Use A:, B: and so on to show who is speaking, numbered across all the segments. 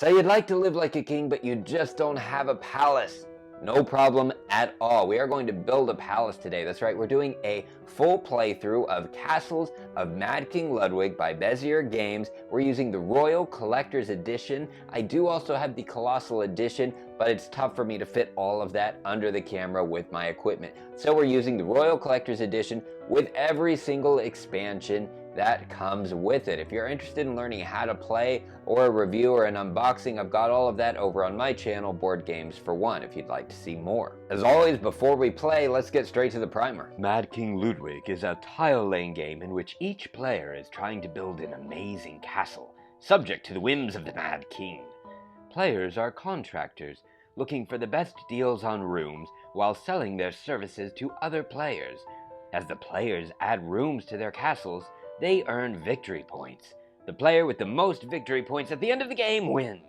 A: So you'd like to live like a king, but you just don't have a palace. No problem at all. We are going to build a palace today. That's right, we're doing a full playthrough of Castles of Mad King Ludwig by Bezier Games. We're using the Royal Collector's Edition. I do also have the Colossal Edition, but it's tough for me to fit all of that under the camera with my equipment. So we're using the Royal Collector's Edition with every single expansion that comes with it. If you're interested in learning how to play or a review or an unboxing, I've got all of that over on my channel, Board Games for One, if you'd like to see more. As always, before we play, let's get straight to the primer. Mad King Ludwig is a tile-laying game in which each player is trying to build an amazing castle, subject to the whims of the Mad King. Players are contractors, looking for the best deals on rooms while selling their services to other players. As the players add rooms to their castles, they earn victory points. The player with the most victory points at the end of the game wins.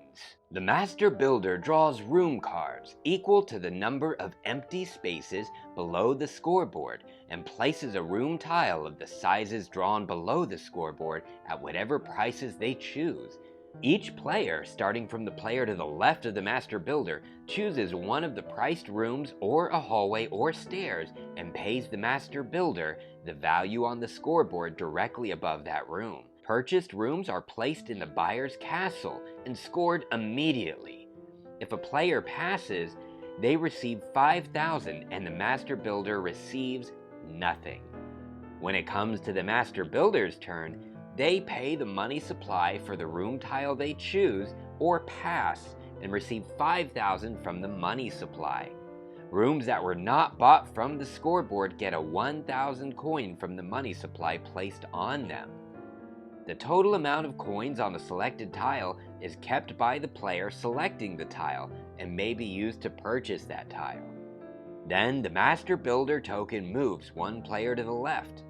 A: The Master Builder draws room cards equal to the number of empty spaces below the scoreboard and places a room tile of the sizes drawn below the scoreboard at whatever prices they choose. Each player, starting from the player to the left of the Master Builder, chooses one of the priced rooms or a hallway or stairs and pays the Master Builder the value on the scoreboard directly above that room. Purchased rooms are placed in the buyer's castle and scored immediately. If a player passes, they receive 5,000 and the Master Builder receives nothing. When it comes to the Master Builder's turn, they pay the money supply for the room tile they choose or pass and receive 5,000 from the money supply. Rooms that were not bought from the scoreboard get a 1,000 coin from the money supply placed on them. The total amount of coins on a selected tile is kept by the player selecting the tile and may be used to purchase that tile. Then the Master Builder token moves one player to the left.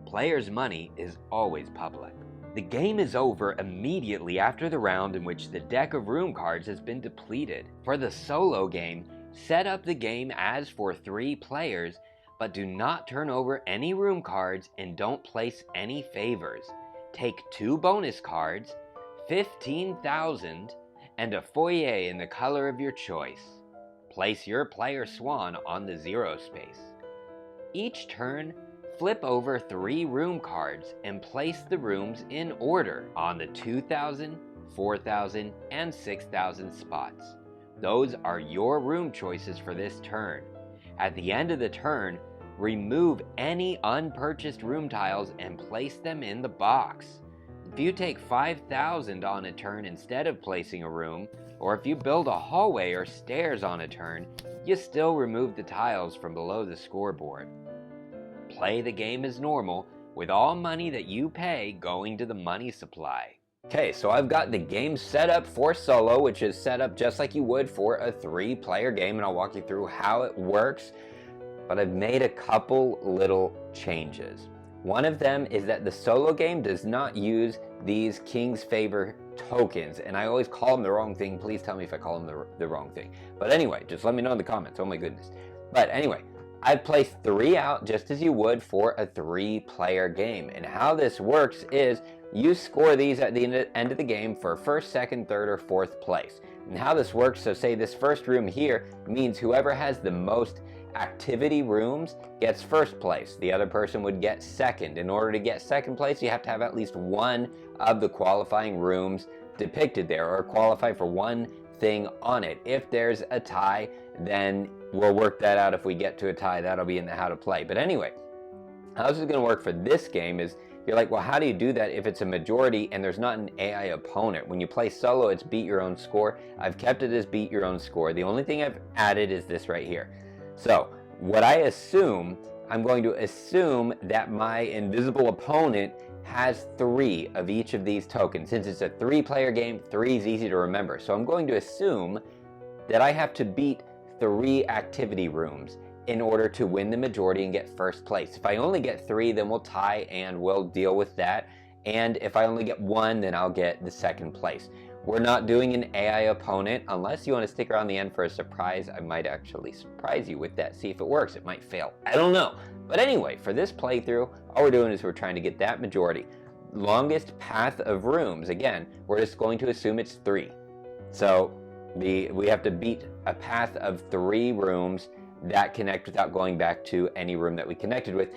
A: Players' money is always public. The game is over immediately after the round in which the deck of room cards has been depleted. For the solo game, set up the game as for 3 players, but do not turn over any room cards and don't place any favors. Take 2 bonus cards, 15,000, and a foyer in the color of your choice. Place your player swan on the 0 space. Each turn, flip over 3 room cards and place the rooms in order on the 2,000, 4,000, and 6,000 spots. Those are your room choices for this turn. At the end of the turn, remove any unpurchased room tiles and place them in the box. If you take 5,000 on a turn instead of placing a room, or if you build a hallway or stairs on a turn, you still remove the tiles from below the scoreboard. Play the game as normal, with all money that you pay going to the money supply. Okay, so I've got the game set up for solo, which is set up just like you would for a 3-player game, and I'll walk you through how it works. But I've made a couple little changes. One of them is that the solo game does not use these King's Favor tokens, and I always call them the wrong thing. Please tell me if I call them the wrong thing. But anyway, just let me know in the comments. Oh my goodness. But anyway, I've placed 3 out just as you would for a 3-player game. And how this works is you score these at the end of the game for 1st, 2nd, 3rd, or 4th place. And how this works, so say this first room here means whoever has the most activity rooms gets 1st place. The other person would get 2nd. In order to get 2nd place, you have to have at least one of the qualifying rooms depicted there, or qualify for one thing on it. If there's a tie, then we'll work that out. If we get to a tie, that'll be in the how to play. But anyway, how this is going to work for this game is, you're like, well, how do you do that if it's a majority and there's not an AI opponent? When you play solo, it's beat your own score. I've kept it as beat your own score. The only thing I've added is this right here. So what I assume, I'm going to assume that my invisible opponent has 3 of each of these tokens. Since it's a 3-player game, 3 is easy to remember. So I'm going to assume that I have to beat 3 activity rooms in order to win the majority and get 1st place. If I only get 3, then we'll tie and we'll deal with that. And if I only get 1, then I'll get the 2nd place. We're not doing an AI opponent unless you want to stick around the end for a surprise. I might actually surprise you with that, see if it works. It might fail. I don't know. But anyway, for this playthrough, all we're doing is we're trying to get that majority. Longest path of rooms. Again, we're just going to assume it's 3. So we have to beat a path of 3 rooms that connect without going back to any room that we connected with.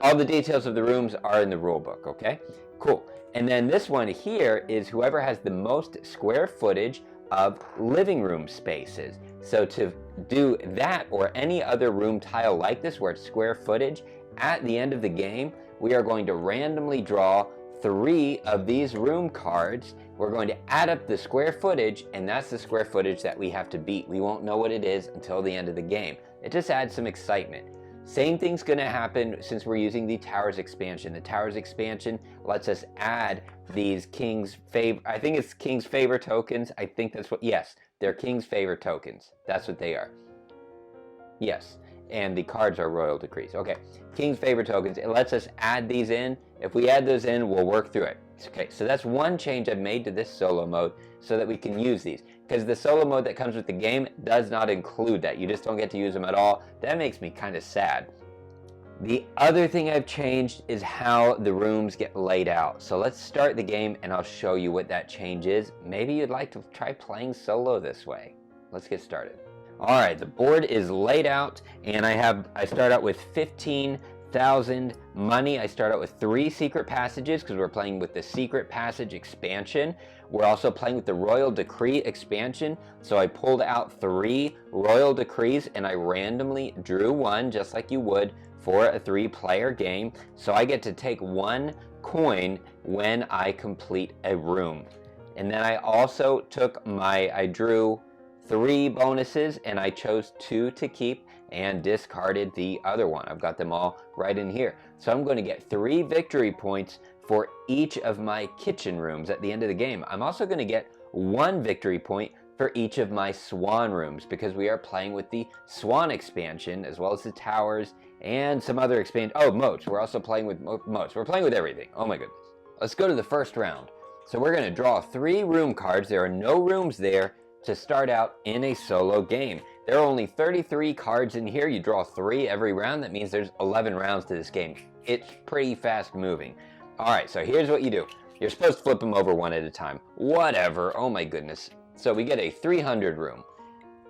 A: All the details of the rooms are in the rule book, okay? Cool. And then this one here is whoever has the most square footage of living room spaces. So to do that or any other room tile like this where it's square footage, at the end of the game, we are going to randomly draw 3 of these room cards. We're going to add up the square footage, and that's the square footage that we have to beat. We won't know what it is until the end of the game. It just adds some excitement. Same thing's going to happen since we're using the Towers expansion. The Towers expansion lets us add these King's Favor, I think it's King's Favor tokens. I think that's what, yes, they're King's Favor tokens. That's what they are. Yes, and the cards are Royal Decrees. Okay, King's Favor tokens. It lets us add these in. If we add those in, we'll work through it. Okay, so that's one change I've made to this solo mode so that we can use these. Because the solo mode that comes with the game does not include that. You just don't get to use them at all. That makes me kind of sad. The other thing I've changed is how the rooms get laid out. So let's start the game and I'll show you what that change is. Maybe you'd like to try playing solo this way. Let's get started. All right, the board is laid out and I start out with 15,000 money. I start out with 3 secret passages because we're playing with the secret passage expansion. We're also playing with the Royal Decree expansion. So I pulled out 3 Royal Decrees and I randomly drew one just like you would for a 3-player game. So I get to take 1 coin when I complete a room. And then I also took I drew 3 bonuses and I chose 2 to keep and discarded the other one. I've got them all right in here. So I'm going to get 3 victory points for each of my kitchen rooms at the end of the game. I'm also going to get 1 victory point for each of my swan rooms because we are playing with the swan expansion as well as the towers and some other moats. We're also playing with moats. We're playing with everything. Oh my goodness. Let's go to the first round. So we're going to draw 3 room cards. There are no rooms there to start out in a solo game. There are only 33 cards in here. You draw 3 every round. That means there's 11 rounds to this game. It's pretty fast moving. All right, so here's what you do. You're supposed to flip them over one at a time. Whatever, oh my goodness. So we get a 300 room.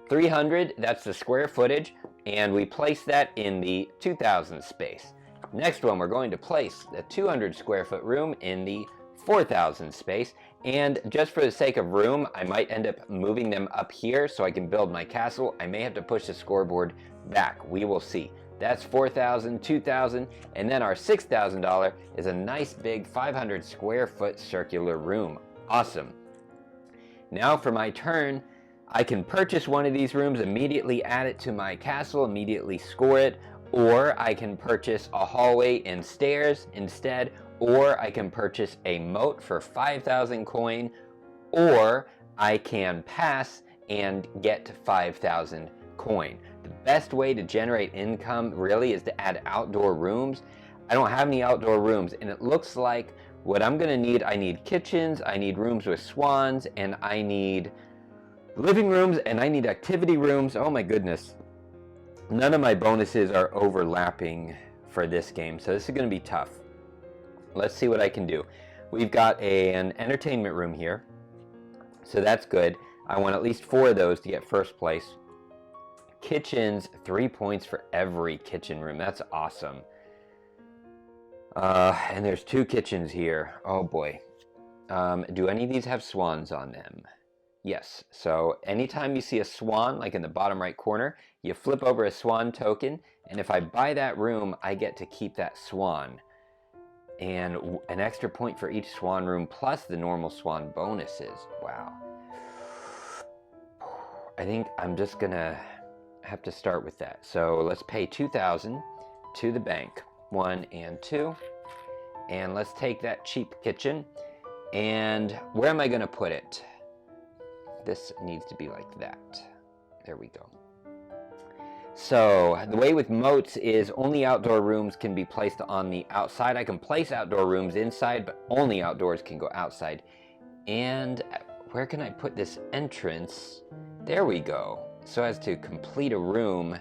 A: 300, that's the square footage, and we place that in the 2000 space. Next one, we're going to place the 200 square foot room in the 4000 space, and just for the sake of room, I might end up moving them up here so I can build my castle. I may have to push the scoreboard back. We will see. That's 4,000, 2,000, and then our $6,000 is a nice big 500 square foot circular room. Awesome. Now for my turn, I can purchase one of these rooms, immediately add it to my castle, immediately score it, or I can purchase a hallway and stairs instead, or I can purchase a moat for 5,000 coin, or I can pass and get 5,000 coin. The best way to generate income really is to add outdoor rooms. I don't have any outdoor rooms, and it looks like what I'm gonna need, I need kitchens, I need rooms with swans, and I need living rooms, and I need activity rooms. Oh my goodness. None of my bonuses are overlapping for this game, so this is gonna be tough. Let's see what I can do. We've got an entertainment room here, so that's good. I want at least 4 of those to get first place. Kitchens, 3 points for every kitchen room. That's awesome. And there's 2 kitchens here. Oh boy. Do any of these have swans on them? Yes. So anytime you see a swan, like in the bottom right corner, you flip over a swan token, and if I buy that room, I get to keep that swan. And an extra point for each swan room plus the normal swan bonuses. Wow. I think I'm just gonna have to start with that. So let's pay 2,000 to the bank. 1 and 2. And let's take that cheap kitchen. And where am I gonna put it? This needs to be like that. There we go. So the way with moats is only outdoor rooms can be placed on the outside. I can place outdoor rooms inside, but only outdoors can go outside. And where can I put this entrance? There we go. So as to complete a room,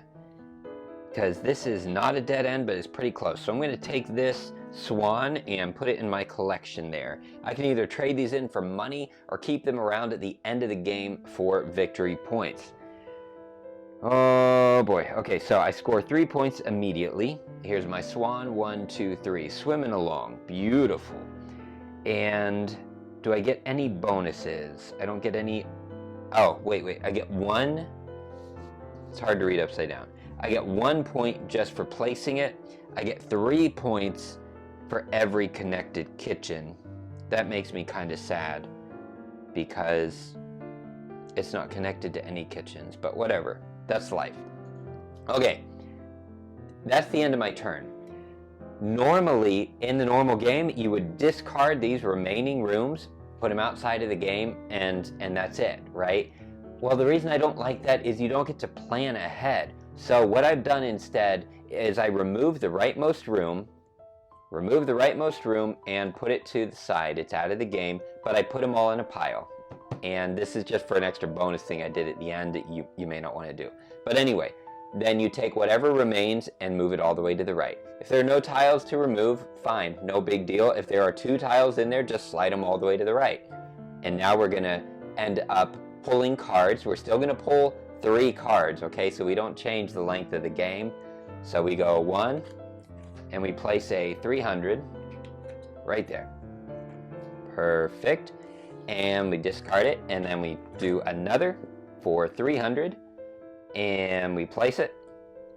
A: because this is not a dead end, but it's pretty close. So I'm going to take this swan and put it in my collection there. I can either trade these in for money or keep them around at the end of the game for victory points. Oh boy. Okay, so I score 3 points immediately. Here's my swan, 1, 2, 3, swimming along. Beautiful. And do I get any bonuses? I don't get any. Oh, wait. I get one. It's hard to read upside down. I get 1 point just for placing it. I get 3 points for every connected kitchen. That makes me kind of sad because it's not connected to any kitchens, but whatever. That's life. Okay, that's the end of my turn. Normally, in the normal game, you would discard these remaining rooms, put them outside of the game, and that's it, right? Well, the reason I don't like that is you don't get to plan ahead. So what I've done instead is I remove the rightmost room, and put it to the side. It's out of the game, but I put them all in a pile. And this is just for an extra bonus thing I did at the end that you may not want to do. But anyway, then you take whatever remains and move it all the way to the right. If there are no tiles to remove, fine, no big deal. If there are 2 tiles in there, just slide them all the way to the right. And now we're going to end up pulling cards. We're still going to pull 3 cards, okay? So we don't change the length of the game. So we go 1, and we place a 300 right there. Perfect. And we discard it, and then we do another for 300, and we place it.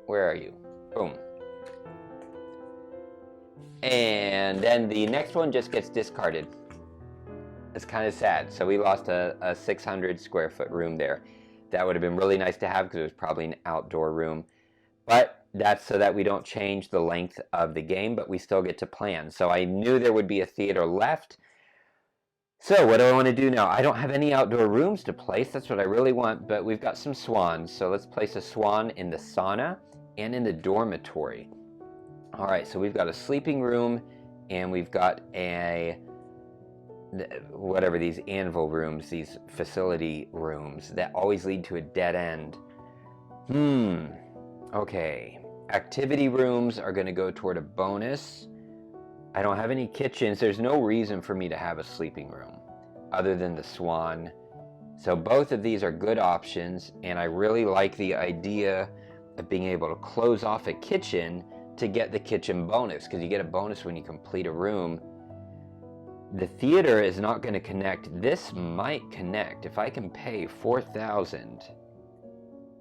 A: Where are you? Boom. And then the next one just gets discarded. It's kind of sad. So we lost a 600 square foot room there. That would have been really nice to have because it was probably an outdoor room. But that's so that we don't change the length of the game, but we still get to plan. So I knew there would be a theater left. So what do I want to do now? I don't have any outdoor rooms to place. That's what I really want, but we've got some swans. So let's place a swan in the sauna and in the dormitory. All right, so we've got a sleeping room and we've got whatever these anvil rooms, these facility rooms that always lead to a dead end. Okay. Activity rooms are going to go toward a bonus. I don't have any kitchens. There's no reason for me to have a sleeping room other than the swan. So both of these are good options, and I really like the idea of being able to close off a kitchen to get the kitchen bonus, because you get a bonus when you complete a room. The theater is not going to connect. This might connect. If I can pay 4,000,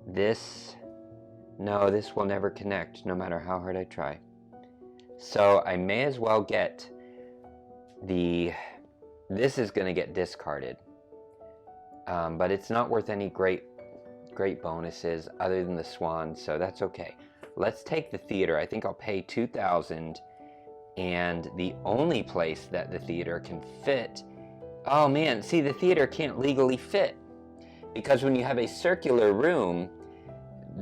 A: this will never connect no matter how hard I try. So I may as well get this is going to get discarded. But it's not worth any great bonuses other than the swan, so that's okay. Let's take the theater. I think I'll pay 2,000, and the only place that the theater can fit. Oh man, see, the theater can't legally fit because when you have a circular room,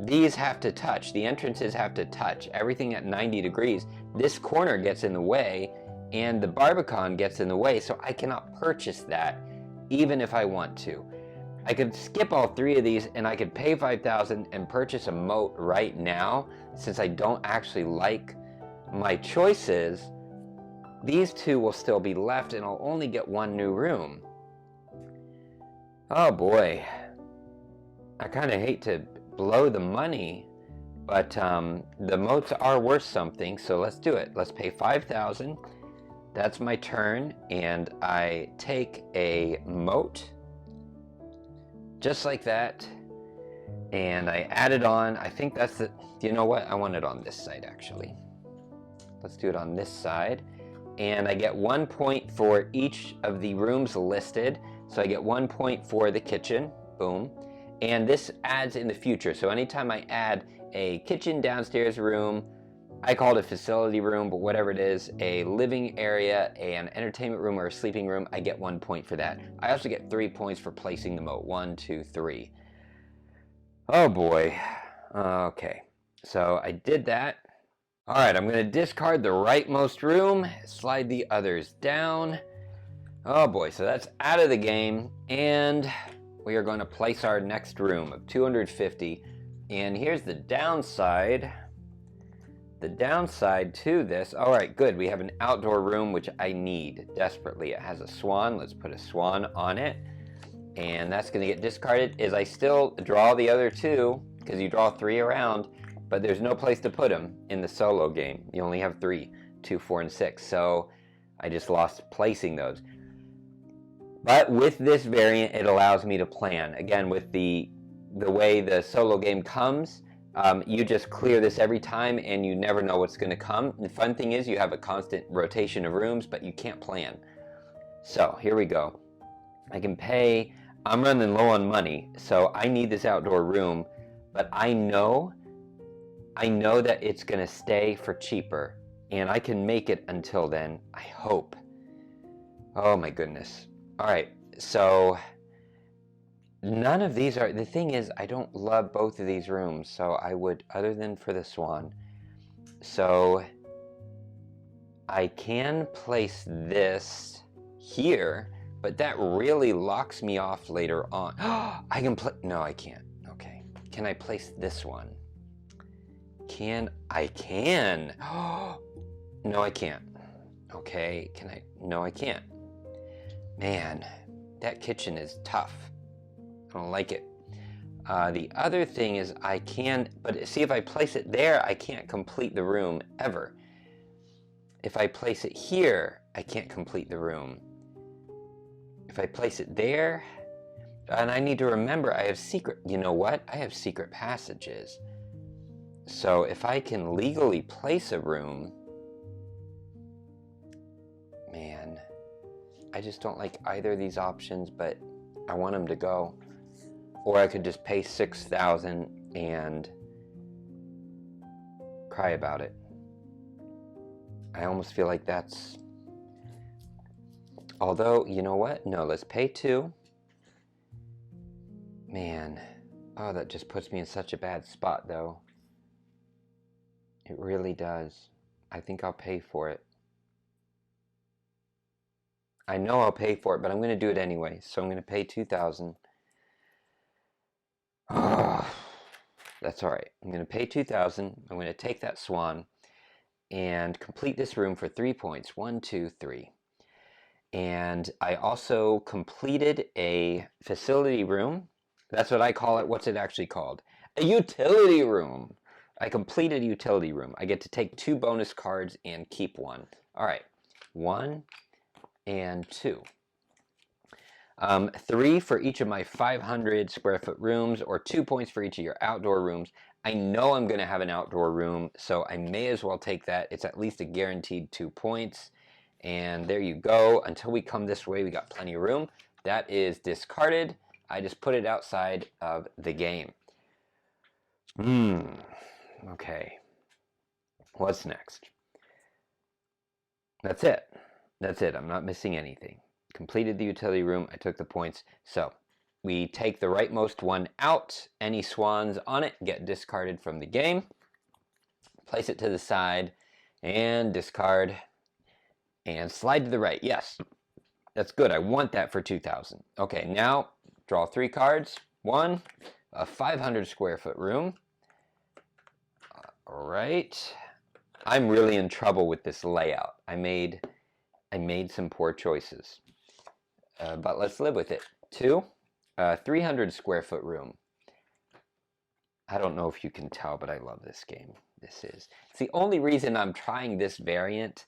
A: these have to touch. The entrances have to touch. Everything at 90 degrees. This corner gets in the way, and the Barbican gets in the way, so I cannot purchase that, even if I want to. I could skip all 3 of these, and I could pay 5,000 and purchase a moat right now, since I don't actually like my choices. These 2 will still be left, and I'll only get 1 new room. Oh boy. I kind of hate to blow the money, but the moats are worth something, so let's do it. Let's pay 5,000. That's my turn, and I take a moat just like that, and I add it on. I think that's the, you know what, I want it on this side actually. Let's do it on this side, and I get 1 point for each of the rooms listed. So I get 1 point for the kitchen, boom. And this adds in the future. So anytime I add a kitchen downstairs room, I call it a facility room, but whatever it is, a living area, an entertainment room, or a sleeping room, I get 1 point for that. I also get 3 points for placing the moat. 1, 2, 3. Oh boy. Okay. So I did that. All right, I'm going to discard the rightmost room, slide the others down. Oh boy, so that's out of the game, and we are going to place our next room of 250. And here's the downside. The downside to this, all right, good. We have an outdoor room, which I need desperately. It has a swan. Let's put a swan on it. And that's going to get discarded. Is I still draw the other two, because you draw 3 around, but there's no place to put them in the solo game. You only have 3, 2, 4, and 6. So I just lost placing those. But with this variant, it allows me to plan. Again, with the way the solo game comes, you just clear this every time and you never know what's going to come. The fun thing is you have a constant rotation of rooms, but you can't plan. So here we go. I can pay. I'm running low on money, so I need this outdoor room, but I know that it's going to stay for cheaper, and I can make it until then, I hope. Oh my goodness. All right, so none of these are, the thing is, I don't love both of these rooms, so I would, other than for the swan. So I can place this here, but that really locks me off later on. I can no, I can't. Okay. Can I place this one? I can. No, I can't. Okay, can I? No, I can't. Man, that kitchen is tough. I don't like it. The other thing is I can, but see, if I place it there, I can't complete the room ever. If I place it here, I can't complete the room. If I place it there, and I need to remember I have secret, you know what? I have secret passages. So if I can legally place a room, man, I just don't like either of these options, but I want them to go. Or I could just pay $6,000 and cry about it. I almost feel like that's, although, you know what? No, let's pay 2. Man, oh, that just puts me in such a bad spot, though. It really does. I think I'll pay for it. I know I'll pay for it, but I'm going to do it anyway. So I'm going to pay $2,000. Oh, that's all right. I'm going to pay $2,000. I'm going to take that swan and complete this room for 3 points. 1, 2, 3. And I also completed a facility room. That's what I call it. What's it actually called? A utility room. I completed a utility room. I get to take 2 bonus cards and keep 1. All right. 1 and 2. 3 for each of my 500 square foot rooms, or 2 points for each of your outdoor rooms. I know I'm going to have an outdoor room, so I may as well take that. It's at least a guaranteed 2 points. And there you go. Until we come this way, we got plenty of room. That is discarded. I just put it outside of the game. Okay. What's next? That's it. That's it. I'm not missing anything. Completed the utility room. I took the points. So we take the rightmost one out. Any swans on it get discarded from the game. Place it to the side and discard. And slide to the right. Yes, that's good. I want that for 2,000. Okay, now draw 3 cards. 1, a 500 square foot room. All right. I'm really in trouble with this layout. I made some poor choices, but let's live with it. 2, 300 square foot room. I don't know if you can tell, but I love this game. It's the only reason I'm trying this variant,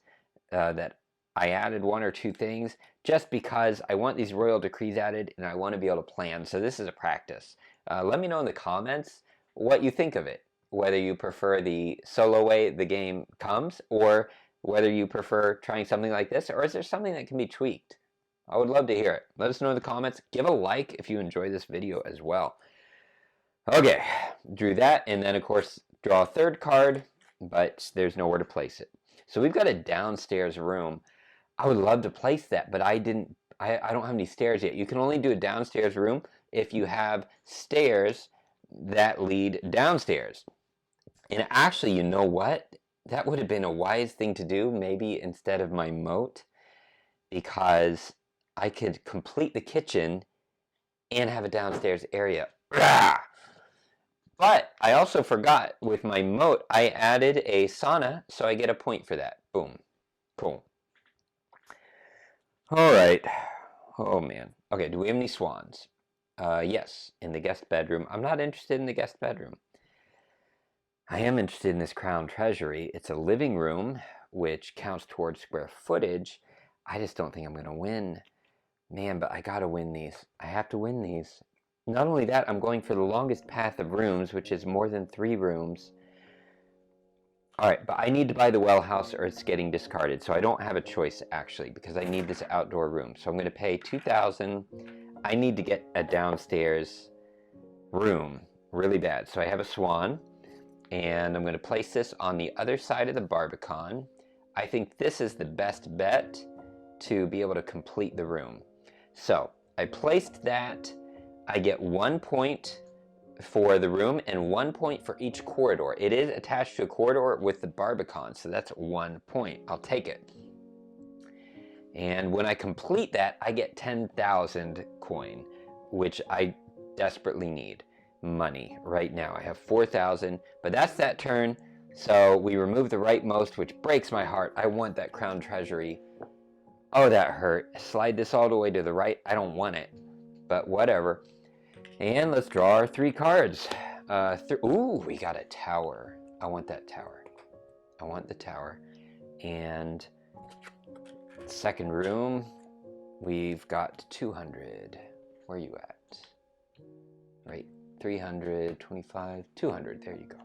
A: that I added 1 or 2 things, just because I want these royal decrees added and I want to be able to plan. So this is a practice. Let me know in the comments what you think of it, whether you prefer the solo way the game comes, or whether you prefer trying something like this, or is there something that can be tweaked? I would love to hear it. Let us know in the comments. Give a like if you enjoy this video as well. Okay, drew that, and then of course draw a 3rd card, but there's nowhere to place it. So we've got a downstairs room. I would love to place that, but I don't have any stairs yet. You can only do a downstairs room if you have stairs that lead downstairs. And actually, you know what? That would have been a wise thing to do, maybe instead of my moat, because I could complete the kitchen and have a downstairs area. But I also forgot with my moat, I added a sauna, so I get a point for that. Boom. Cool. All right. Oh, man. Okay, do we have any swans? Yes, in the guest bedroom. I'm not interested in the guest bedroom. I am interested in this crown treasury. It's a living room, which counts towards square footage. I just don't think I'm going to win. Man, but I got to win these. I have to win these. Not only that, I'm going for the longest path of rooms, which is more than 3 rooms. All right, but I need to buy the well house or it's getting discarded. So I don't have a choice, actually, because I need this outdoor room. So I'm going to pay $2,000. I need to get a downstairs room really bad. So I have a swan, and I'm going to place this on the other side of the Barbican. I think this is the best bet to be able to complete the room. So I placed that. I get 1 point for the room and 1 point for each corridor. It is attached to a corridor with the Barbican, so that's 1 point. I'll take it. And when I complete that, I get 10,000 coin, which I desperately need money right now. I have 4,000, but that's that turn. So we remove the rightmost, which breaks my heart. I want that crown treasury. Oh, that hurt. Slide this all the way to the right. I don't want it, but whatever. And let's draw our 3 cards. Ooh, we got a tower. I want that tower. I want the tower. And second room, we've got 200. Where are you at? Right, 325, 200. There you go.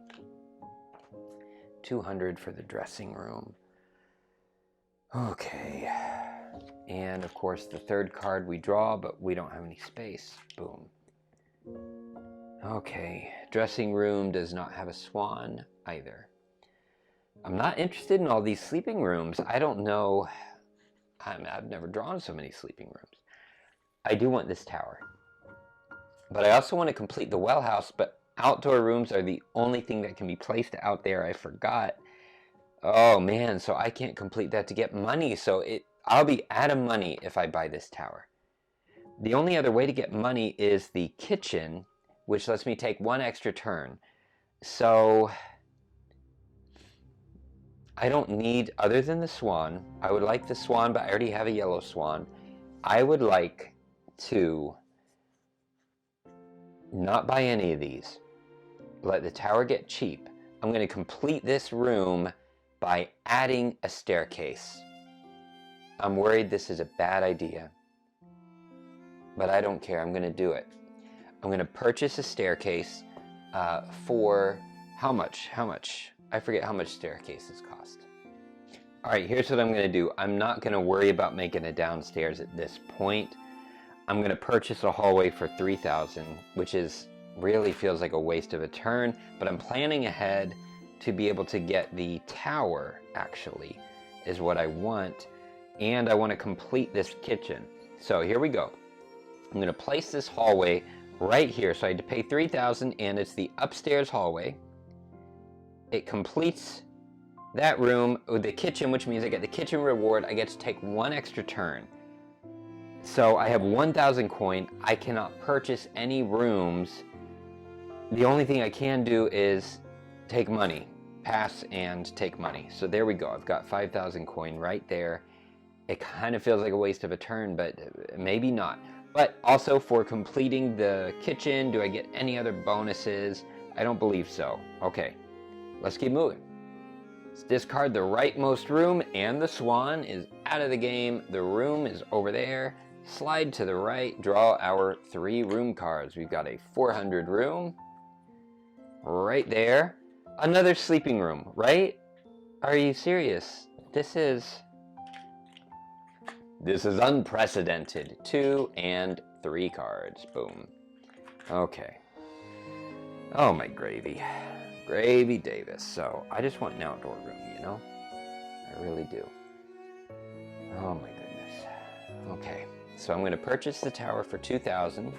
A: 200 for the dressing room. Okay. And of course, the third card we draw, but we don't have any space. Boom. Okay, dressing room does not have a swan either. I'm not interested in all these sleeping rooms. I don't know. I've never drawn so many sleeping rooms. I do want this tower. But I also want to complete the well house, but outdoor rooms are the only thing that can be placed out there. I forgot. Oh man, so I can't complete that to get money. So I'll be out of money if I buy this tower. The only other way to get money is the kitchen, which lets me take 1 extra turn. So I don't need, other than the swan, I would like the swan, but I already have a yellow swan. I would like to not buy any of these. Let the tower get cheap. I'm going to complete this room by adding a staircase. I'm worried this is a bad idea, but I don't care. I'm going to do it. I'm going to purchase a staircase for how much? How much? I forget how much staircases cost. All right, here's what I'm going to do. I'm not going to worry about making a downstairs at this point. I'm going to purchase a hallway for 3,000, which really feels like a waste of a turn, but I'm planning ahead to be able to get the tower, actually, is what I want. And I want to complete this kitchen. So here we go. I'm going to place this hallway right here. So I had to pay 3,000, and it's the upstairs hallway. It completes that room with the kitchen, which means I get the kitchen reward. I get to take 1 extra turn. So I have 1,000 coin. I cannot purchase any rooms. The only thing I can do is take money, pass and take money. So there we go. I've got 5,000 coin right there. It kind of feels like a waste of a turn, but maybe not. But also for completing the kitchen, do I get any other bonuses? I don't believe so. Okay, let's keep moving. Let's discard the rightmost room, and the swan is out of the game. The room is over there. Slide to the right, draw our 3 room cards. We've got a 400 room right there. Another sleeping room, right? Are you serious? This is unprecedented. 2 and 3 cards. Boom. Okay. Oh, my gravy. Gravy Davis. So, I just want an outdoor room, you know? I really do. Oh, my goodness. Okay. So, I'm going to purchase the tower for 2,000.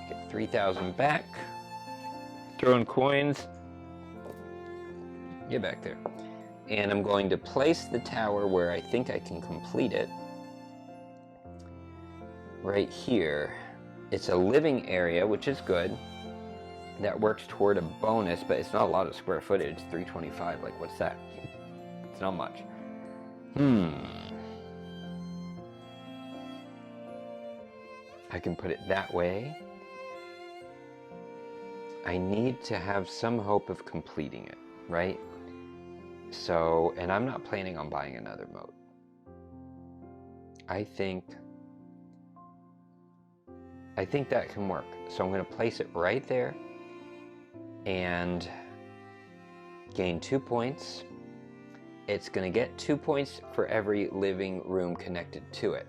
A: Get 3,000 back. Throw in coins. Get back there. And I'm going to place the tower where I think I can complete it. Right here. It's a living area, which is good. That works toward a bonus, but it's not a lot of square footage. 325, like what's that? It's not much. I can put it that way. I need to have some hope of completing it, right? So, and I'm not planning on buying another moat. I think that can work. So I'm going to place it right there and gain 2 points. It's going to get 2 points for every living room connected to it.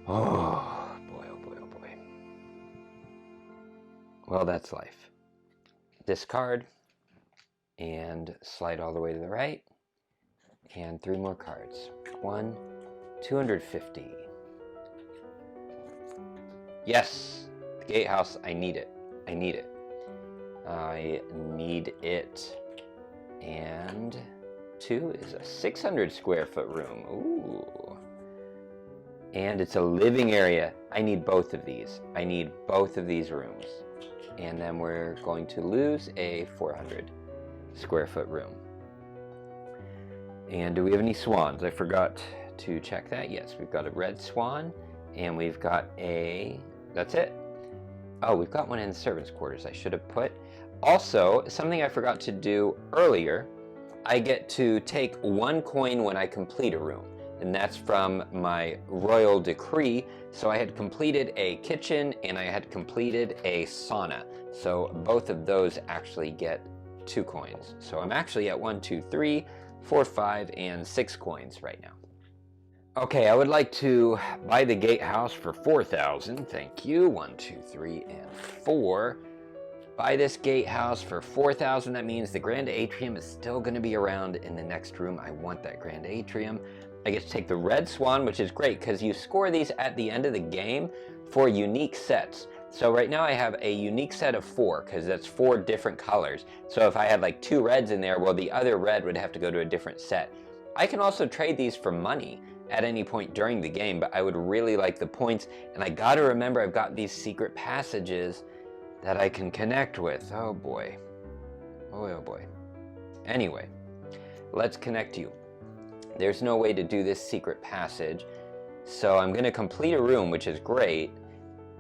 A: Oh boy, oh boy, oh boy. Well, that's life. Discard and slide all the way to the right. And 3 more cards. 250. Yes, the gatehouse, I need it. I need it. I need it. And 2 is a 600 square foot room. Ooh. And it's a living area. I need both of these. I need both of these rooms. And then we're going to lose a 400 square foot room. And do we have any swans? I forgot to check that. Yes, we've got a red swan. And we've got a... That's it. Oh, we've got one in the servants' quarters I should have put. Also, something I forgot to do earlier, I get to take 1 coin when I complete a room. And that's from my royal decree. So I had completed a kitchen and I had completed a sauna. So both of those actually get 2 coins. So I'm actually at 1, 2, 3, 4, 5, and 6 coins right now. Okay, I would like to buy the gatehouse for 4,000. Thank you. 1, 2, 3, and 4. Buy this gatehouse for 4,000. That means the grand atrium is still going to be around in the next room. I want that grand atrium. I get to take the red swan, which is great because you score these at the end of the game for unique sets. So right now I have a unique set of 4 because that's 4 different colors. So if I had like 2 reds in there, well, the other red would have to go to a different set. I can also trade these for money at any point during the game, but I would really like the points. And I gotta remember I've got these secret passages that I can connect with. Oh boy. Oh boy. Anyway, let's connect you. There's no way to do this secret passage, so I'm gonna complete a room, which is great,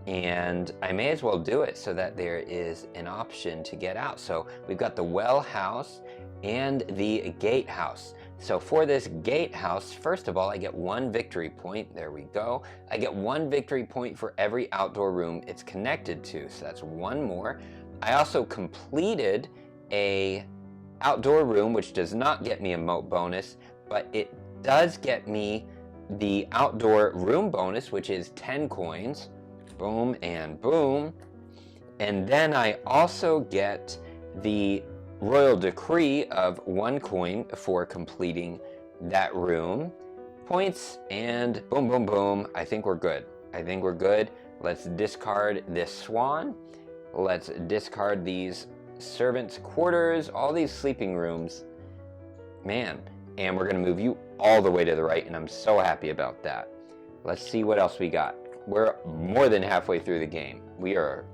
A: and I may as well do it so that there is an option to get out. So we've got the well house and the gatehouse. So for this gatehouse, first of all, I get 1 victory point. There we go. I get 1 victory point for every outdoor room it's connected to. So that's 1 more. I also completed a outdoor room, which does not get me a moat bonus, but it does get me the outdoor room bonus, which is 10 coins. Boom and boom. And then I also get the royal decree of 1 coin for completing that room. Points and boom, boom, boom. I think we're good. I think we're good. Let's discard this swan. Let's discard these servants' quarters, all these sleeping rooms. Man, and we're gonna move you all the way to the right, and I'm so happy about that. Let's see what else we got. We're more than halfway through the game. We are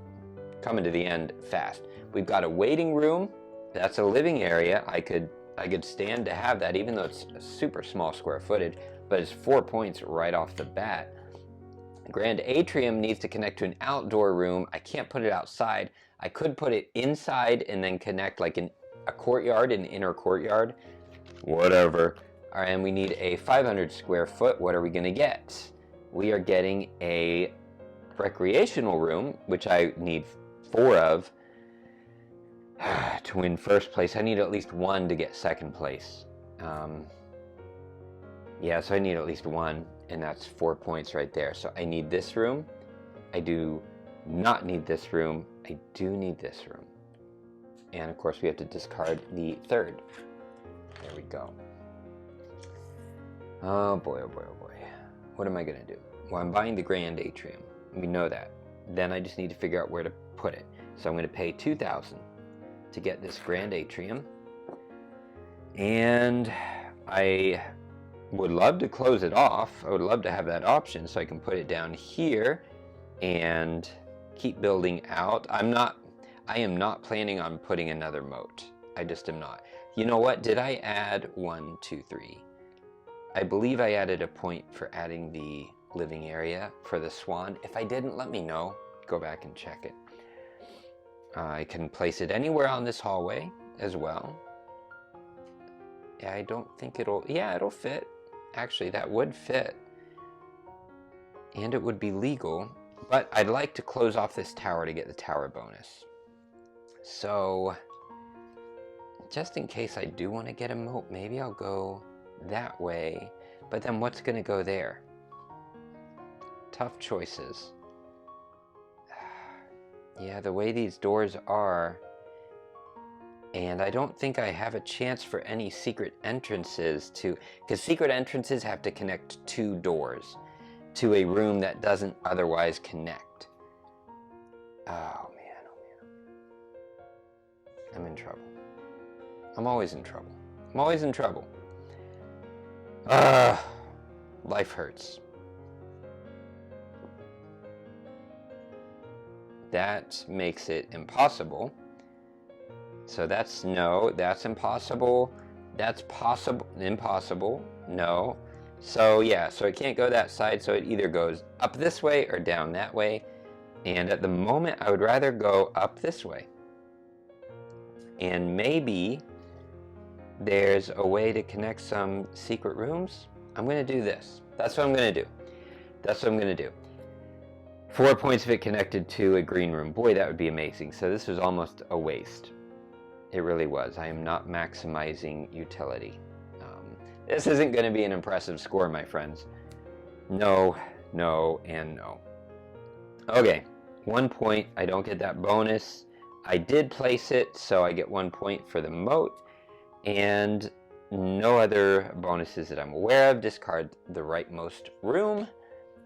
A: coming to the end fast. We've got a waiting room. That's a living area. I could stand to have that, even though it's a super small square footage, but it's 4 points right off the bat. Grand atrium needs to connect to an outdoor room. I can't put it outside. I could put it inside and then connect like a courtyard, an inner courtyard. Whatever. All right, and we need a 500 square foot. What are we gonna get? We are getting a recreational room, which I need 4 of. To win first place, I need at least 1 to get second place. Yeah, so I need at least 1, and that's 4 points right there. So I need this room. I do not need this room. I do need this room. And of course we have to discard the 3rd. There we go. Oh boy, oh boy, oh boy. What am I gonna do? Well, I'm buying the grand atrium. We know that. Then I just need to figure out where to put it. So I'm gonna pay 2,000 to get this grand atrium. And I would love to close it off. I would love to have that option so I can put it down here and keep building out. I am not planning on putting another moat. I just am not. You know what? Did I add 1, 2, 3? I believe I added a point for adding the living area for the swan. If I didn't, let me know. Go back and check it. I can place it anywhere on this hallway as well. Yeah, I don't think it'll fit. Actually, that would fit. And it would be legal. But I'd like to close off this tower to get the tower bonus. So, just in case I do want to get a moat, maybe I'll go that way. But then what's going to go there? Tough choices. Yeah, the way these doors are, and I don't think I have a chance for any secret entrances because secret entrances have to connect 2 doors to a room that doesn't otherwise connect. Oh man, oh man. I'm in trouble. I'm always in trouble. I'm always in trouble. Life hurts. That makes it impossible. So that's no, that's impossible. That's possible, impossible, no. So yeah, so it can't go that side, so it either goes up this way or down that way. And at the moment, I would rather go up this way. And maybe there's a way to connect some secret rooms. I'm gonna do this. That's what I'm gonna do. That's what I'm gonna do. 4 points of it connected to a green room. Boy, that would be amazing. So this was almost a waste. It really was. I am not maximizing utility. This isn't going to be an impressive score, my friends. No, no, and no. Okay, 1 point. I don't get that bonus. I did place it, so I get 1 point for the moat. And no other bonuses that I'm aware of. Discard the rightmost room.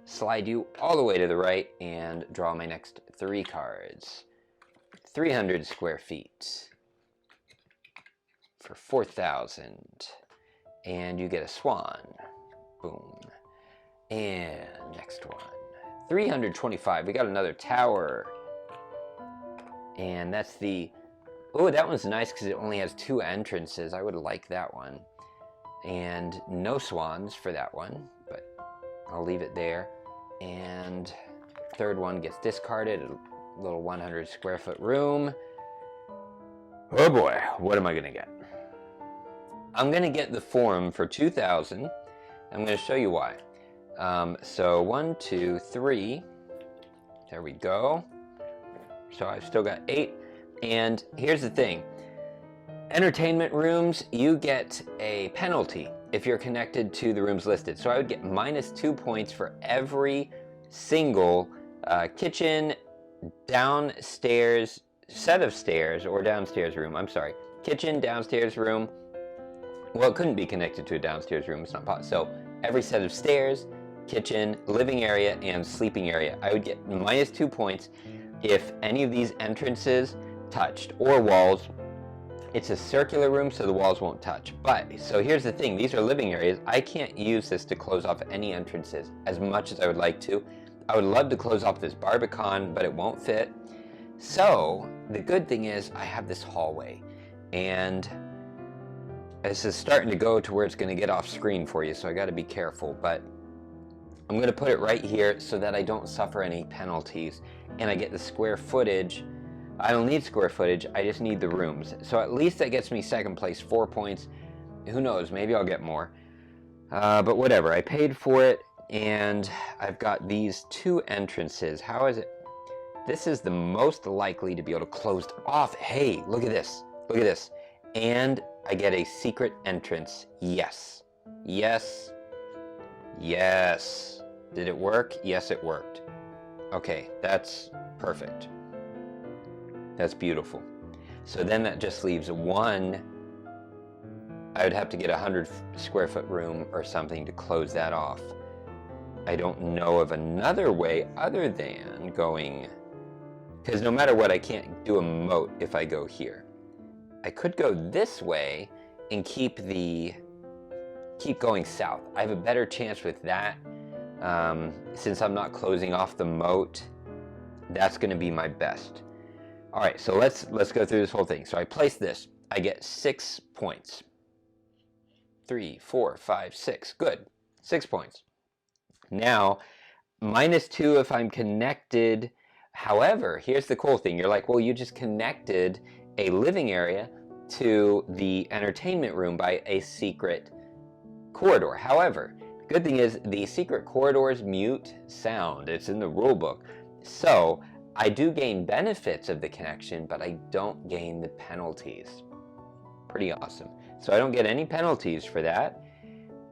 A: Slide you all the way to the right and draw my next 3 cards. 300 square feet for 4,000. And you get a swan. Boom. And next one. 325. We got another tower. And that's the... Oh, that one's nice because it only has 2 entrances. I would like that one. And no swans for that one, but I'll leave it there. And third one gets discarded. A little 100 square foot room. Oh boy, what am I gonna get? I'm gonna get the forum for 2,000. I'm gonna show you why. So 1, 2, 3. There we go. So I've still got 8. And here's the thing. Entertainment rooms, you get a penalty if you're connected to the rooms listed. So I would get -2 points for every single kitchen, downstairs, set of stairs, or downstairs room. I'm sorry. Kitchen, downstairs room. Well, it couldn't be connected to a downstairs room. It's not possible. So every set of stairs, kitchen, living area, and sleeping area. I would get -2 points if any of these entrances touched, or walls. It's a circular room, so the walls won't touch. But, so here's the thing, these are living areas. I can't use this to close off any entrances as much as I would like to. I would love to close off this Barbican, but it won't fit. So, the good thing is I have this hallway. And this is starting to go to where it's going to get off screen for you, so I got to be careful. But I'm going to put it right here so that I don't suffer any penalties. And I get the square footage. I don't need square footage, I just need the rooms. So at least that gets me second place, 4 points. Who knows, maybe I'll get more. But whatever, I paid for it, and I've got these 2 entrances. How is it? This is the most likely to be able to close off. Hey, look at this. Look at this. And I get a secret entrance. Yes. Yes. Yes. Did it work? Yes, it worked. Okay, that's perfect. That's beautiful. So then that just leaves 1. I would have to get a 100 square foot room or something to close that off. I don't know of another way other than going, because no matter what, I can't do a moat if I go here. I could go this way and keep going south. I have a better chance with that since I'm not closing off the moat That's going to be my best. All right, so let's go through this whole thing. So I place this. I get 6 points. 3, 4, 5, 6. Good. 6 points. Now, -2 if I'm connected. However, here's the cool thing. You're like, well, you just connected a living area to the entertainment room by a secret corridor. However, the good thing is the secret corridors mute sound. It's in the rule book. So I do gain benefits of the connection, but I don't gain the penalties. Pretty awesome. So I don't get any penalties for that.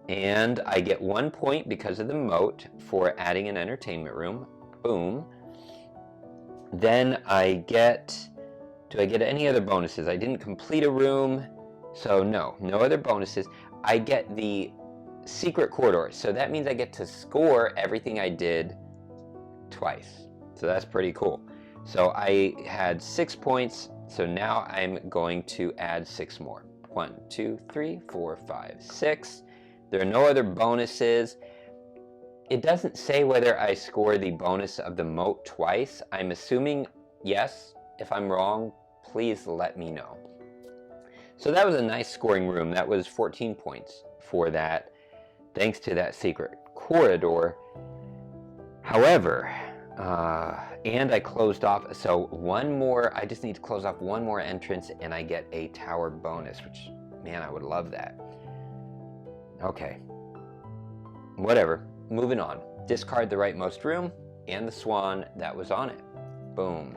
A: And I get 1 point because of the moat for adding an entertainment room. Boom. Then I get, do I get any other bonuses? I didn't complete a room, so no other bonuses. I get the secret corridor, so that means I get to score everything I did twice. So that's pretty cool. So I had 6 points, so now I'm going to add 6 more. 1, 2, 3, 4, 5, 6. There are no other bonuses. It doesn't say whether I score the bonus of the moat twice. I'm assuming yes. If I'm wrong, please let me know. So that was a nice scoring room. That was 14 points for that, thanks to that secret corridor. However, and I closed off, so one more, I just need to close off one more entrance and I get a tower bonus, which, man, I would love that. Okay, whatever, moving on. Discard the rightmost room and the swan that was on it. Boom.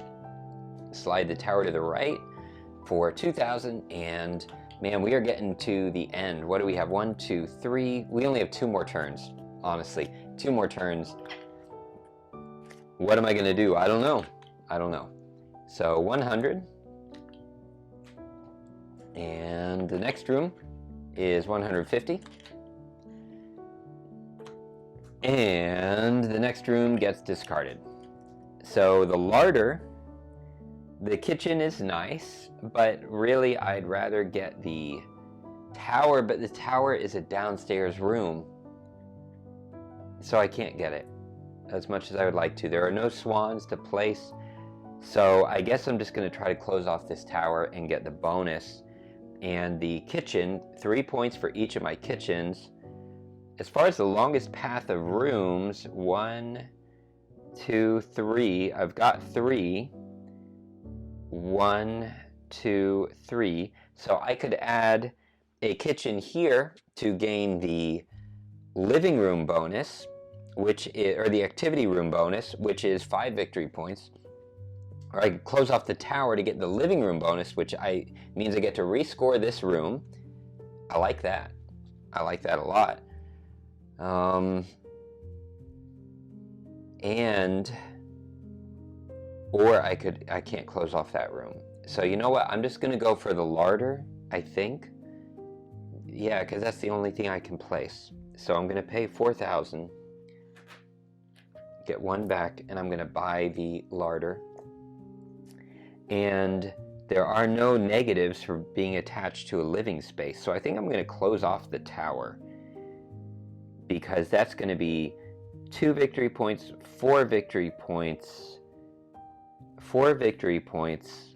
A: Slide the tower to the right for 2,000, and man, we are getting to the end. What do we have? 1, 2, 3. We only have 2 more turns, honestly. 2 more turns. What am I going to do? I don't know. I don't know. So 100. And the next room is 150. And the next room gets discarded. So the larder, the kitchen is nice, but really I'd rather get the tower, but the tower is a downstairs room. So I can't get it as much as I would like to. There are no swans to place. So I guess I'm just going to try to close off this tower and get the bonus. And the kitchen, 3 points for each of my kitchens. As far as the longest path of rooms, 1, 2, 3. I've got 3. 1, 2, 3. So I could add a kitchen here to gain the living room bonus, which is, or the activity room bonus, which is 5 victory points. Or I could close off the tower to get the living room bonus, which means I get to rescore this room. I like that. I like that a lot. Or I can't close off that room. So you know what? I'm just going to go for the larder, I think. Yeah, because that's the only thing I can place. So I'm going to pay 4,000, get 1 back, and I'm going to buy the larder. And there are no negatives for being attached to a living space. So I think I'm going to close off the tower, because that's going to be 2 victory points, 4 victory points, 4 victory points,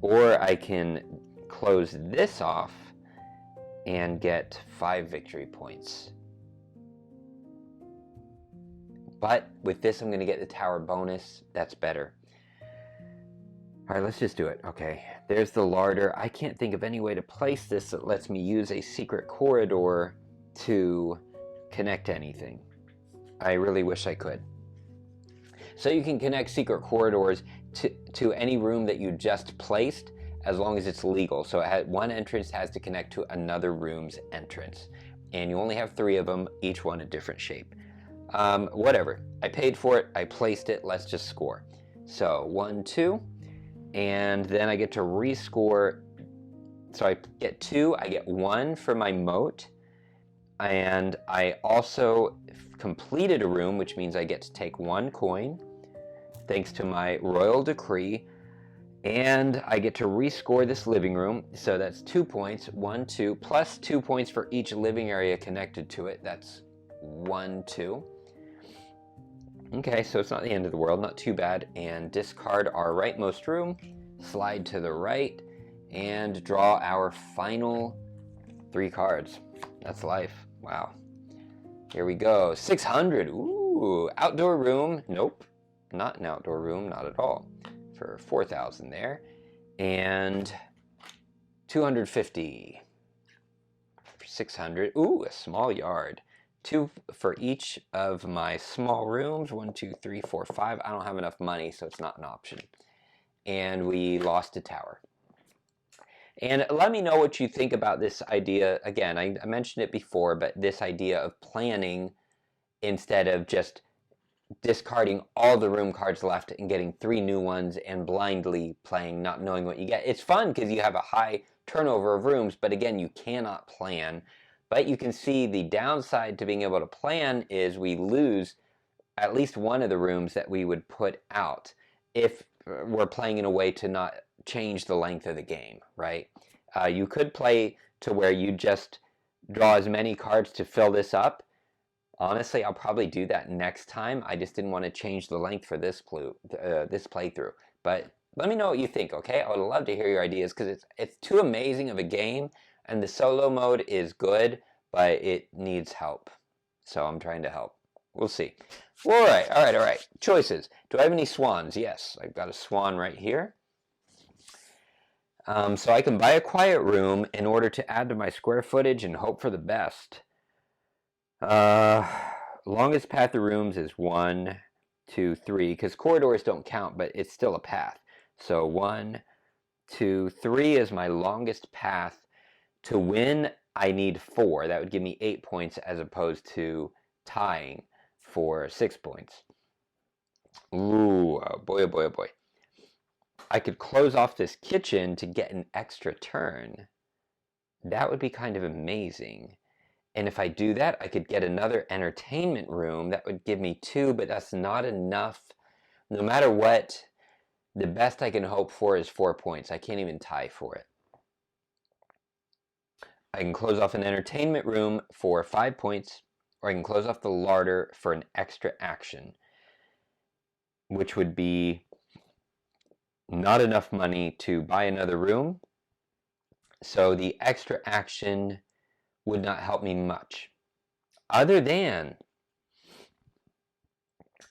A: or I can close this off and get 5 victory points. But with this, I'm going to get the tower bonus. That's better. All right, let's just do it. Okay, there's the larder. I can't think of any way to place this that lets me use a secret corridor to connect anything. I really wish I could. So you can connect secret corridors to any room that you just placed, as long as it's legal. So one entrance has to connect to another room's entrance. And you only have 3 of them, each one a different shape. Whatever. I paid for it. I placed it. Let's just score. So 1, 2. And then I get to rescore. So I get 2. I get 1 for my moat. And I also completed a room, which means I get to take 1 coin, thanks to my royal decree. And I get to rescore this living room. So that's 2 points. 1, 2, plus 2 points for each living area connected to it. That's 1, 2. Okay, so it's not the end of the world, not too bad. And discard our rightmost room, slide to the right, and draw our final 3 cards. That's life. Wow. Here we go. 600. Ooh, outdoor room. Nope, not an outdoor room, not at all. For 4,000 there. And 250. For 600. Ooh, a small yard. 2 for each of my small rooms. 1, 2, 3, 4, 5. I don't have enough money, so it's not an option. And we lost a tower. And let me know what you think about this idea. Again, I mentioned it before, but this idea of planning instead of just discarding all the room cards left and getting 3 new ones and blindly playing, not knowing what you get. It's fun because you have a high turnover of rooms, but again, you cannot plan. But you can see the downside to being able to plan is we lose at least one of the rooms that we would put out if we're playing in a way to not change the length of the game, right? You could play to where you just draw as many cards to fill this up. Honestly, I'll probably do that next time. I just didn't want to change the length for this playthrough. But let me know what you think, okay? I would love to hear your ideas because it's too amazing of a game, and the solo mode is good, but it needs help. So I'm trying to help. We'll see. All right. Choices. Do I have any swans? Yes, I've got a swan right here. So I can buy a quiet room in order to add to my square footage and hope for the best. Longest path of rooms is 1, 2, 3, because corridors don't count, but it's still a path. So 1, 2, 3 is my longest path. To win, I need 4. That would give me 8 points as opposed to tying for 6 points. Ooh, oh boy, oh boy, oh boy. I could close off this kitchen to get an extra turn. That would be kind of amazing. And if I do that, I could get another entertainment room. That would give me 2, but that's not enough. No matter what, the best I can hope for is 4 points. I can't even tie for it. I can close off an entertainment room for 5 points, or I can close off the larder for an extra action, which would be not enough money to buy another room. So the extra action would not help me much. Other than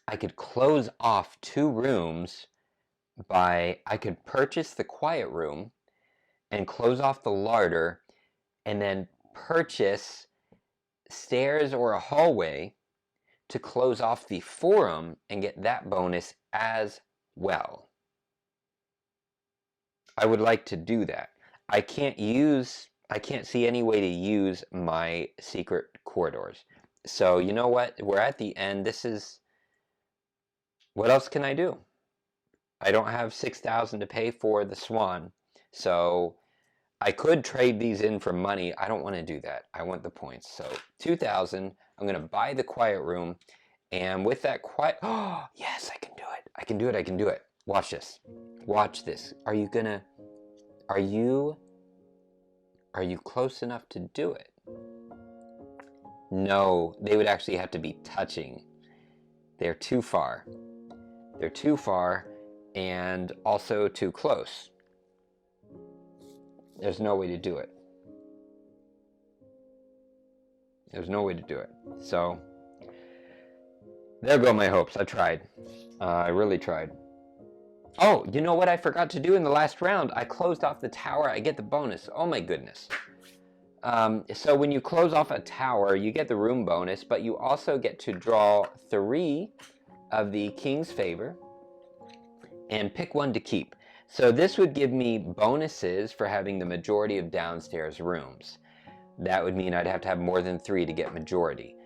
A: I could close off 2 rooms I could purchase the quiet room and close off the larder and then purchase stairs or a hallway to close off the forum and get that bonus as well. I would like to do that. I can't see any way to use my secret corridors. So you know what? We're at the end. What else can I do? I don't have 6,000 to pay for the swan. So I could trade these in for money. I don't want to do that. I want the points. So 2,000. I'm going to buy the quiet room. And with that oh, yes, I can do it. I can do it. I can do it. Watch this. Watch this. Are you close enough to do it? No, they would actually have to be touching. They're too far. They're too far and also too close. There's no way to do it. There's no way to do it. So, there go my hopes. I tried. I really tried. Oh, you know what I forgot to do in the last round? I closed off the tower. I get the bonus. Oh my goodness. So when you close off a tower, you get the room bonus, but you also get to draw 3 of the King's Favor and pick 1 to keep. So this would give me bonuses for having the majority of downstairs rooms. That would mean I'd have to have more than 3 to get majority.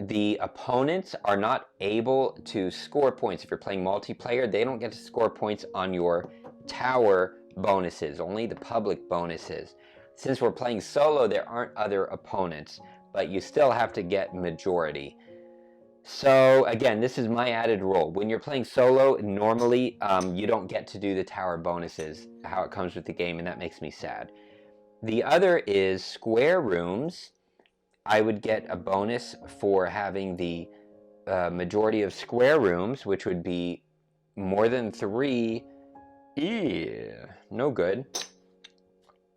A: The opponents are not able to score points. If you're playing multiplayer, they don't get to score points on your tower bonuses, only the public bonuses. Since we're playing solo, there aren't other opponents, but you still have to get majority. So again, this is my added rule. When you're playing solo, normally you don't get to do the tower bonuses, how it comes with the game, and that makes me sad. The other is square rooms. I would get a bonus for having the majority of square rooms, which would be more than 3. Yeah, no good.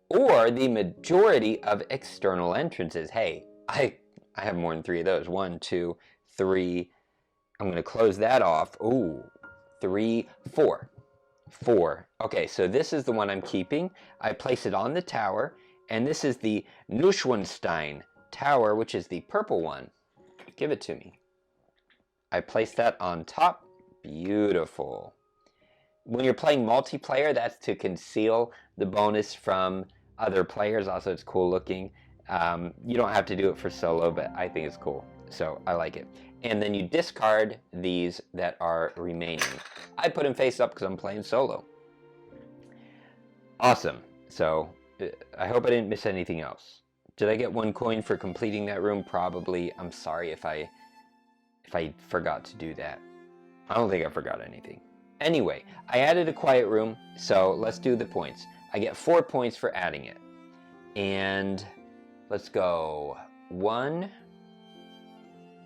A: Or the majority of external entrances. Hey, I have more than 3 of those. 1, 2, 3. I'm going to close that off. Ooh, 3, 4. 4. Okay, so this is the one I'm keeping. I place it on the tower, and this is the Neuschwanstein tower, which is the purple one. Give it to me. I place that on top. Beautiful. When you're playing multiplayer, that's to conceal the bonus from other players. Also, it's cool looking. You don't have to do it for solo, but I think it's cool, so I like it. And then you discard these that are remaining. I put them face up because I'm playing solo. Awesome. So I hope I didn't miss anything else. Did I get 1 coin for completing that room? Probably. I'm sorry if I forgot to do that. I don't think I forgot anything. Anyway, I added a quiet room, so let's do the points. I get 4 points for adding it. And let's go. 1,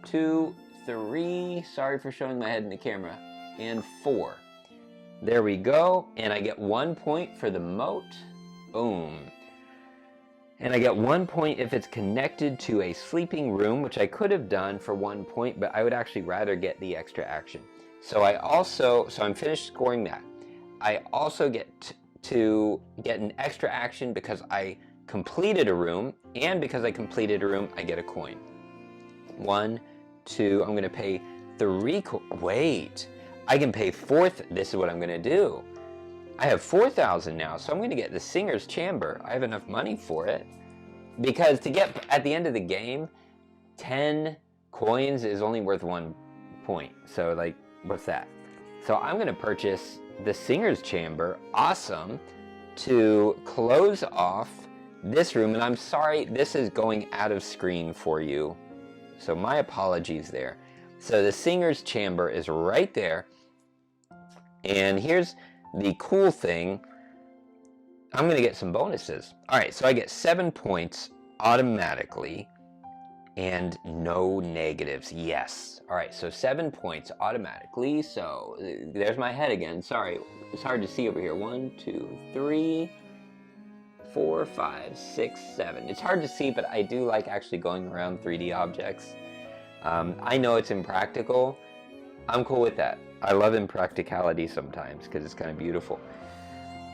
A: 2, 3. Sorry for showing my head in the camera. And 4. There we go. And I get 1 point for the moat. Boom. And I get 1 point if it's connected to a sleeping room, which I could have done for 1 point, but I would actually rather get the extra action. So I'm finished scoring that. I also get to get an extra action because I completed a room, and because I completed a room, I get a coin. 1, 2, I'm gonna pay 3 wait, I can pay 4, this is what I'm gonna do. I have 4,000 now, so I'm gonna get the Singer's Chamber. I have enough money for it. Because to get, at the end of the game, 10 coins is only worth 1 point. So like, what's that? So I'm gonna purchase the Singer's Chamber, awesome, to close off this room. And I'm sorry, this is going out of screen for you, so my apologies there. So the Singer's Chamber is right there, and here's the cool thing. I'm gonna get some bonuses. All right, so I get 7 points automatically and no negatives. Yes. All right, so 7 points automatically. So there's my head again. Sorry, it's hard to see over here. 1, 2, 3, 4, 5, 6, 7. It's hard to see, but I do like actually going around 3D objects. I know it's impractical. I'm cool with that. I love impracticality sometimes because it's kind of beautiful.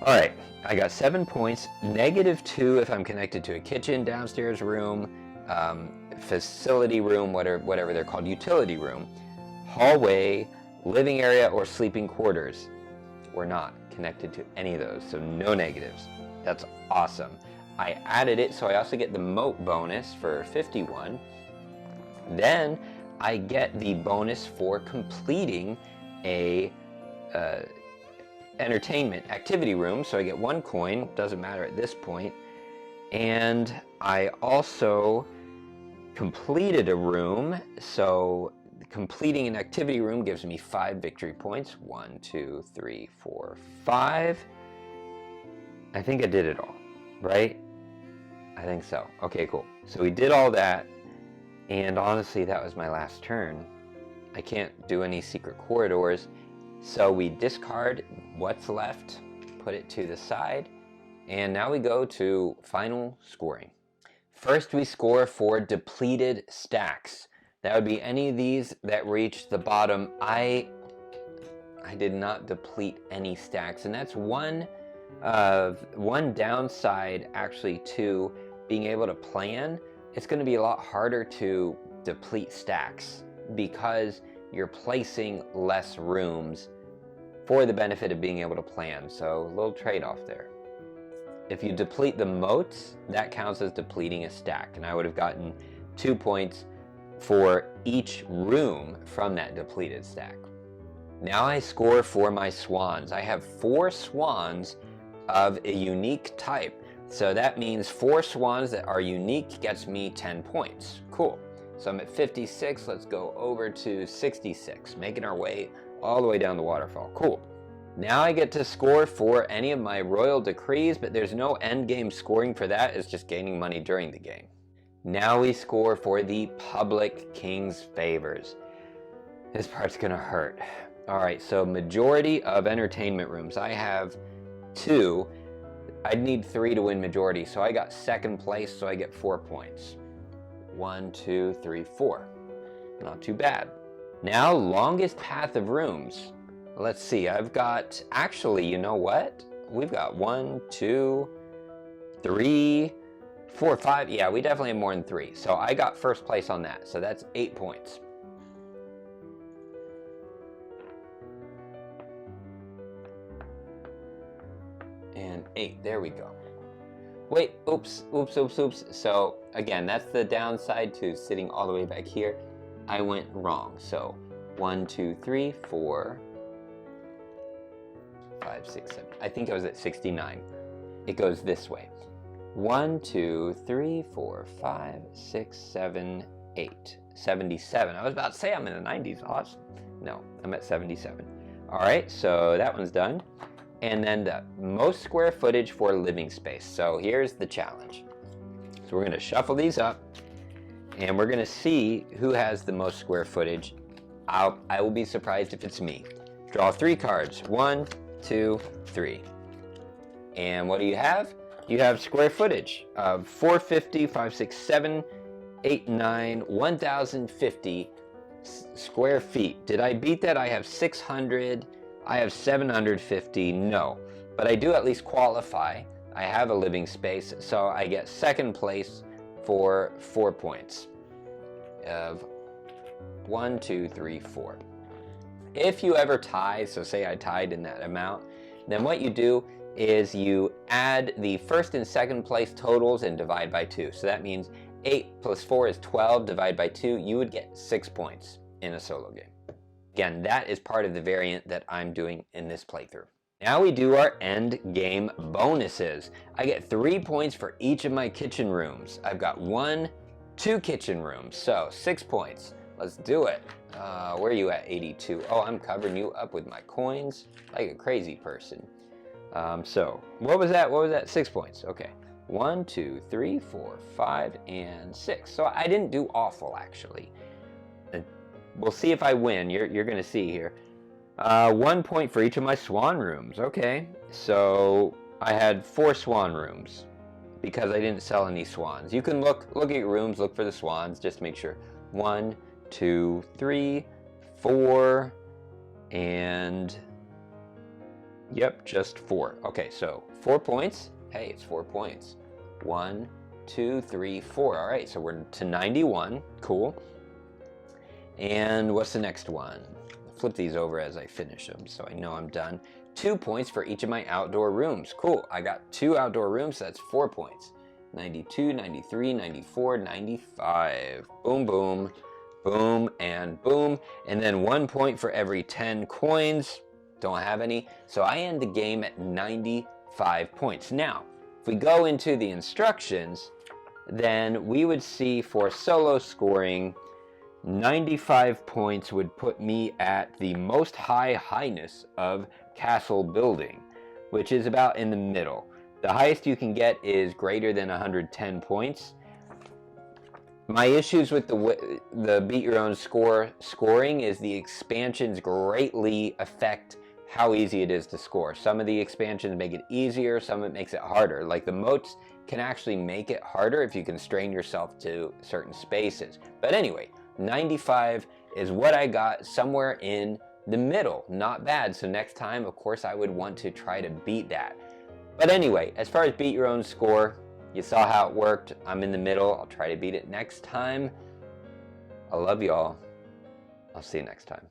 A: All right, I got 7 points. -2 if I'm connected to a kitchen, downstairs room, facility room, whatever they're called, utility room, hallway, living area, or sleeping quarters. We're not connected to any of those, so no negatives. That's awesome. I added it, so I also get the moat bonus for 51. Then I get the bonus for completing a entertainment activity room, so I get 1 coin, doesn't matter at this point. And I also completed a room, so completing an activity room gives me 5 victory points. 1, 2, 3, 4, 5. I think I did it all, right? I think so. Okay, cool. So we did all that, and honestly, that was my last turn. I can't do any secret corridors, so we discard what's left, put it to the side, and now we go to final scoring. First, we score for depleted stacks. That would be any of these that reach the bottom. I did not deplete any stacks, and that's one downside actually to being able to plan. It's going to be a lot harder to deplete stacks because you're placing less rooms for the benefit of being able to plan. So a little trade-off there. If you deplete the moats, that counts as depleting a stack, and I would have gotten 2 points for each room from that depleted stack. Now I score for my swans. I have 4 swans of a unique type. So that means 4 swans that are unique gets me 10 points. Cool. So I'm at 56. Let's go over to 66, making our way all the way down the waterfall. Cool. Now I get to score for any of my royal decrees, but there's no end game scoring for that. It's just gaining money during the game. Now we score for the public king's favors. This part's gonna hurt. All right, so majority of entertainment rooms. I have 2. I'd need 3 to win majority, so I got second place, so I get 4 points. 1, 2, 3, 4. Not too bad. Now, longest path of rooms. Let's see, I've got, actually, you know what? We've got 1, 2, 3, 4, 5. Yeah, we definitely have more than 3. So I got first place on that, so that's 8 points. And 8, there we go. Wait, oops. So again, that's the downside to sitting all the way back here. I went wrong. So 1, 2, 3, 4, 5, 6, 7. I think I was at 69. It goes this way. 1, 2, 3, 4, 5, 6, 7, 8. 77. I was about to say I'm in the 90s. Awesome. No, I'm at 77. All right, so that one's done. And then the most square footage for living space. So here's the challenge. So we're going to shuffle these up, and we're going to see who has the most square footage. I will be surprised if it's me. Draw 3 cards. 1, 2, 3. And what do you have? You have square footage of 450, 5, 6, 7, 8, 9, 1,050 square feet. Did I beat that? I have 600. I have 750, no. But I do at least qualify. I have a living space, so I get second place for 4 points. Of 1, 2, 3, 4. If you ever tie, so say I tied in that amount, then what you do is you add the first and second place totals and divide by 2. So that means 8 plus 4 is 12, divide by 2, you would get 6 points in a solo game. Again, that is part of the variant that I'm doing in this playthrough. Now we do our end game bonuses. I get 3 points for each of my kitchen rooms. I've got 1, 2 kitchen rooms, so 6 points. Let's do it. Where are you at? 82. Oh, I'm covering you up with my coins like a crazy person. So what was that? What was that? 6 points. Okay. 1, 2, 3, 4, 5, and 6. So I didn't do awful, actually. We'll see if I win. You're going to see here. 1 point for each of my swan rooms. Okay, so I had 4 swan rooms because I didn't sell any swans. You can look at your rooms, look for the swans, just make sure. 1, 2, 3, 4, and yep, just 4. Okay, so 4 points. Hey, it's 4 points. 1, 2, 3, 4. All right, so we're to 91. Cool. And what's the next one? Flip these over as I finish them so I know I'm done. 2 points for each of my outdoor rooms. Cool, I got 2 outdoor rooms, so that's 4 points. 92, 93, 94, 95. Boom, boom, boom, and boom. And then 1 point for every 10 coins. Don't have any. So I end the game at 95 points. Now, if we go into the instructions, then we would see for solo scoring, 95 points would put me at the most highness of castle building, which is about in the middle. The highest you can get is greater than 110 points. My issues with the beat your own scoring is the expansions greatly affect how easy it is to score. Some of the expansions make it easier, some of it makes it harder. Like the moats can actually make it harder if you constrain yourself to certain spaces. But anyway, 95 is what I got, somewhere in the middle. Not bad. So next time, of course, I would want to try to beat that. But anyway, as far as beat your own score, you saw how it worked. I'm in the middle. I'll try to beat it next time. I love y'all. I'll see you next time.